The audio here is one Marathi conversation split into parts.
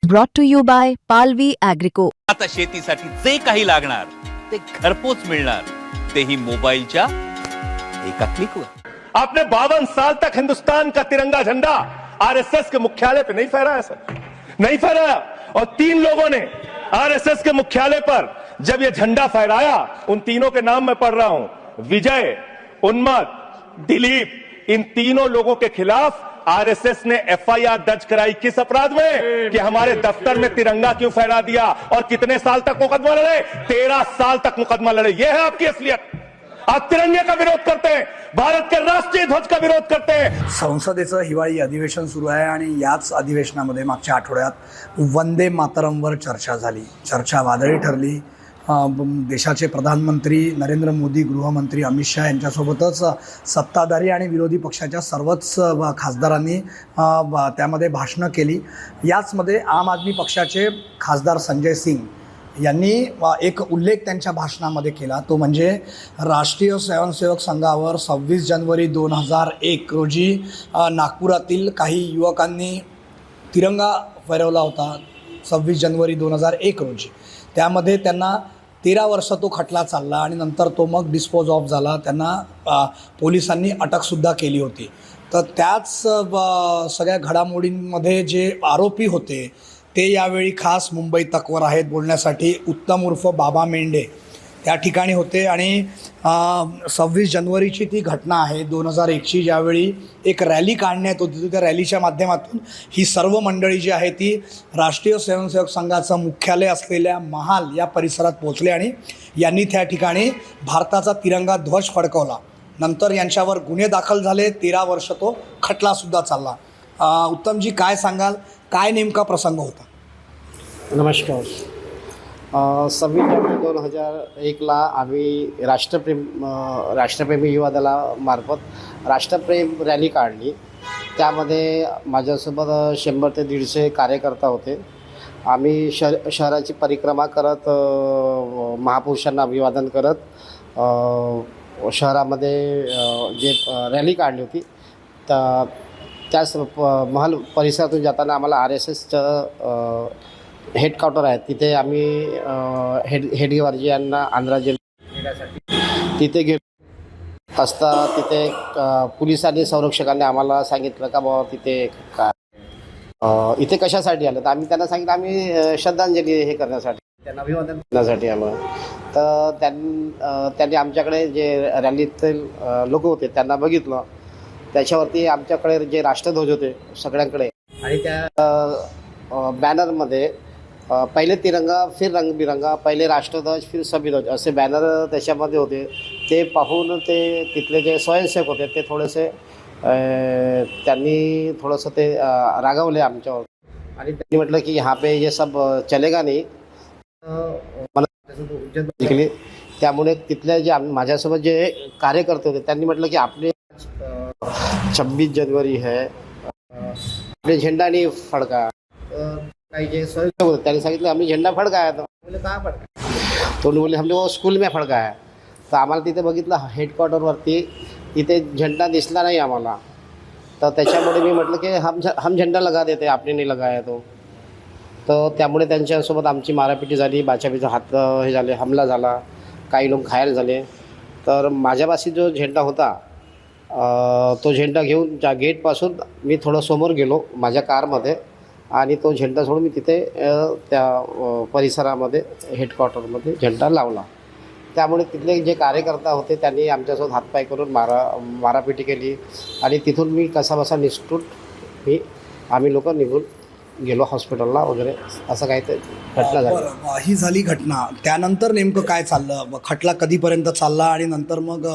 Brought to you by Palvi Agrico. आता शेतीसाठी जे काही लागणार ते घरपोच मिळणार, तेही मोबाईलच्या एका क्लिकवर। आपने 52 साल तक हिंदुस्तान का तिरंगा झंडा आरएसएस के मुख्यालय पे नहीं फहराया सर, नहीं फहराया। और 3 लोगों ने आरएसएस के मुख्यालय पर जब ये झंडा फहराया, उन तीनों के नाम मैं पढ़ रहा हूं, विजय, उन्मत, दिलीप, इन तीनों लोगों के खिलाफ आरएसएस ने एफआईआर दर्ज कराई। किस अपराध में? कि हमारे दफ्तर में तिरंगा क्यों फहरा दिया। और कितने साल तक मुकदमा लड़े? 13 साल तक मुकदमा लड़े। यह है आपकी असलियत। आप तिरंगे का विरोध करते हैं, भारत के राष्ट्रीय ध्वज का विरोध करते हैं। संसदेचं हिवाळी अधिवेशन सुरू आहे आणि याच अधिवेशनामध्ये मागच्या आठवड्यात वंदे मातरमवर चर्चा झाली। चर्चा वादळी ठरली। देशाचे प्रधानमंत्री नरेंद्र मोदी, गृहमंत्री अमित शहा यांच्यासोबतच सत्ताधारी आणि विरोधी पक्षाच्या सर्वच खासदारांनी त्यामध्ये भाषणं केली। याचमध्ये आम आदमी पक्षाचे खासदार संजय सिंग यांनी एक उल्लेख त्यांच्या भाषणामध्ये केला, तो म्हणजे राष्ट्रीय स्वयंसेवक संघावर 26 जानेवारी 2001 रोजी नागपुरातील काही युवकांनी तिरंगा फहरवला होता। 26 जानेवारी 2001 रोजी त्यामध्ये त्यांना 13 वर्ष तो खटला चालला आणि नंतर तो मग डिस्पोज ऑफ झाला। त्यांना पोलिसांनी अटकसुद्धा केली होती। तर त्याच सगळ्या घडामोडींमध्ये जे आरोपी होते ते यावेळी खास मुंबई तकवर आहेत बोलण्यासाठी। उत्तम उर्फ बाबा मेंढे त्या ठिकाणी होते आणि 26 जानेवारीची ती घटना आहे 2001ची, ज्यावेळी एक रॅली काढण्यात होती। त्या रॅलीच्या माध्यमातून ही सर्व मंडळी जी आहे ती राष्ट्रीय स्वयंसेवक संघाचं मुख्यालय असलेल्या महाल या परिसरात पोहोचले आणि यांनी त्या ठिकाणी भारताचा तिरंगा ध्वज फडकवला। नंतर यांच्यावर गुन्हे दाखल झाले, 13 वर्ष तो खटलासुद्धा चालला। उत्तमजी, काय सांगाल, काय नेमका प्रसंग होता? नमस्कार। 26 जानेवारी 2001ला आम्ही राष्ट्रप्रेमी युवा दलामार्फत राष्ट्रप्रेम रॅली काढली। त्यामध्ये माझ्यासोबत 100 ते 150 कार्यकर्ता होते। आम्ही शहराची परिक्रमा करत महापुरुषांना अभिवादन करत शहरामध्ये जे रॅली काढली होती त्याच महल परिसरातून जाताना आम्हाला RSSचं हेडक्वार्टर आहे, तिथे आम्ही हेडगेवारजी यांना आंध्रा जिल्ह्यासाठी तिथे गेलो असता तिथे पोलिसांनी संरक्षकांनी आम्हाला सांगितलं का बाबा तिथे इथे कशासाठी आलं। तर आम्ही त्यांना सांगितलं आम्ही श्रद्धांजली हे करण्यासाठी, त्यांना अभिवादन करण्यासाठी आलो। तर त्यांनी आमच्याकडे जे रॅलीतील लोक होते त्यांना बघितलं, त्याच्यावरती आमच्याकडे जे राष्ट्रध्वज होते सगळ्यांकडे आणि त्या बॅनरमध्ये पहिले तिरंगा फिर रंगबिरंगा, पहिले राष्ट्रध्वज फिर सभी ध्वज असे बॅनर त्याच्यामध्ये होते। ते पाहून ते तिथले जे स्वयंसेवक होते ते थोडेसे त्यांनी थोडंसं ते रागावले आमच्यावर आणि त्यांनी म्हटलं की यहाँ पे ये सब चलेगा नहीं। मला जिंकली, त्यामुळे तिथल्या जे माझ्यासोबत जे कार्यकर्ते होते त्यांनी म्हटलं की आपले 26 जनवरी है, आपले झेंडा नहीं फडका। काही जे स्वयंसेवक होते त्यांनी सांगितलं आम्ही झेंडा फडकाया। तो बोले कहाँ फडका? तो बोले हमने वो स्कूल में फडकाया। तर आम्हाला तिथे बघितलं हेडक्वार्टरवरती तिथे झेंडा दिसला नाही आम्हाला। तर त्याच्यामुळे मी म्हटलं की हम झेंडा लगा देते, आपने नहीं लगाया तो। तर त्यामुळे त्यांच्यासोबत आमची मारापिटी झाली, बाचाबीचा हात हे झाले, हमला झाला, काही लोक घायल झाले। तर माझ्यापाशी जो झेंडा होता तो झेंडा घेऊन ज्या गेटपासून मी थोडं समोर गेलो माझ्या कारमध्ये आणि तो झेंडा सोडून मी तिथे त्या परिसरामध्ये हेडक्वार्टरमध्ये झेंडा लावला। त्यामुळे तिथले जे कार्यकर्ता होते त्यांनी आमच्यासोबत हातपाय करून मारापिटी केली आणि तिथून मी कसाबसा निसटून आम्ही लोक निघून गेलो हॉस्पिटलला वगैरे, असं काही ते घटना झाली। ही झाली घटना। त्यानंतर नेमकं काय चाललं? खटला कधीपर्यंत चालला आणि नंतर मग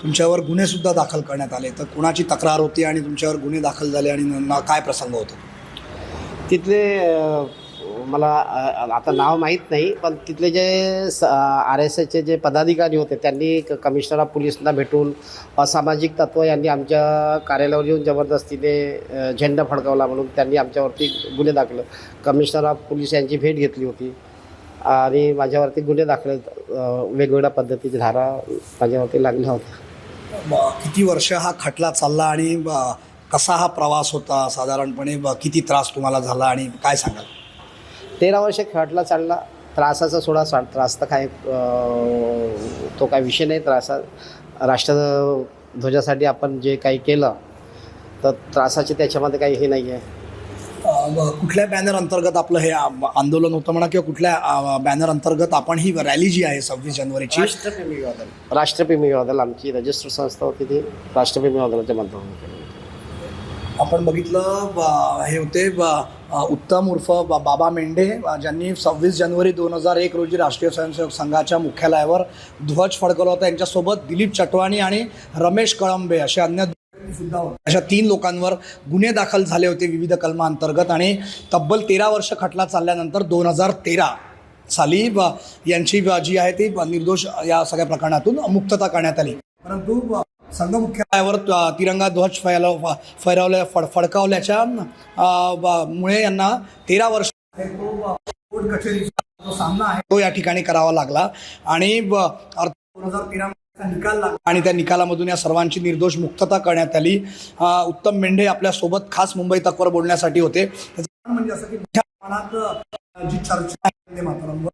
तुमच्यावर गुन्हेसुद्धा दाखल करण्यात आले। तर कुणाची तक्रार होती आणि तुमच्यावर गुन्हे दाखल झाले आणि काय प्रसंग होता? तिथले मला आता नाव माहीत नाही, पण तिथले जे RSSचे जे पदाधिकारी होते त्यांनी कमिशनर ऑफ पोलिसला भेटून असामाजिक तत्व यांनी आमच्या कार्यालयावर येऊन जबरदस्तीने झेंडा फडकावला म्हणून त्यांनी आमच्यावरती गुन्हे दाखल, कमिशनर ऑफ पोलीस यांची भेट घेतली होती आणि माझ्यावरती गुन्हे दाखल वेगवेगळ्या पद्धतीची धारा माझ्यावरती लागल्या होत्या। किती वर्ष हा खटला चालला आणि कसा हा प्रवास होता? साधारणपणे किती त्रास तुम्हाला झाला आणि काय सांगाल? 13 वर्ष खटला चालला. त्रासाचा सोडा त्रास तर काय तो काय विषय नाही. राष्ट्रध्वजासाठी आपण जे काही केलं तर त्रासाचे त्याच्यामध्ये काही हे नाही आहे. कुठल्या बॅनर अंतर्गत आपलं हे आंदोलन होतं म्हणा किंवा कुठल्या बॅनर अंतर्गत आपण ही रॅली जी आहे 26 जानेवारीची राष्ट्रप्रेमी युवा दल आमची रजिस्टर संस्था होती ती राष्ट्रप्रेमी युवा दलाच्या माध्यमातून आपण बघितलं हे होते उत्तम उर्फ बाबा मेंढे ज्यांनी 26 जानेवारी 2001 रोजी राष्ट्रीय स्वयंसेवक संघाच्या मुख्यालयावर ध्वज फडकवला होता. यांच्यासोबत दिलीप चटवाणी आणि रमेश कळंबे असे अन्य सुद्धा होते. अशा 3 लोकांवर गुन्हे दाखल झाले होते विविध कलमांतर्गत आणि तब्बल 13 वर्ष खटला चालल्यानंतर 2013 साली यांची जी आहे ती निर्दोष या सगळ्या प्रकरणातून मुक्तता करण्यात आली. परंतु संघ मुख्यालयावर तिरंगा ध्वज फडकावल्याच्या मुळे यांना 13 वर्ष कोर्ट कचेरीचा सामना आहे तो या ठिकाणी करावा लागला आणि 2013 निकाल लागला आणि त्या निकालामधून या सर्वांची निर्दोष मुक्तता करण्यात आली. उत्तम मेंढे आपल्यासोबत खास मुंबई तकवर बोलण्यासाठी होते. त्याचं म्हणजे असं की मोठ्या प्रमाणात जी चर्चा आहे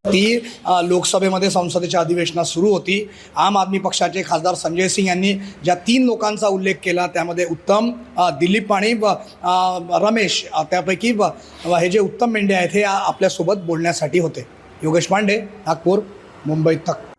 ती लोकसभेमध्ये संसदेच्या अधिवेशनात सुरू होती. आम आदमी पक्षाचे खासदार संजय सिंग यांनी ज्या 3 लोकांचा उल्लेख केला त्यामध्ये उत्तम, दिलीप आणि रमेश, त्यापैकी हे जे उत्तम मेंढे आहेत हे आपल्यासोबत बोलण्यासाठी होते. योगेश पांडे, नागपूर, मुंबई तक.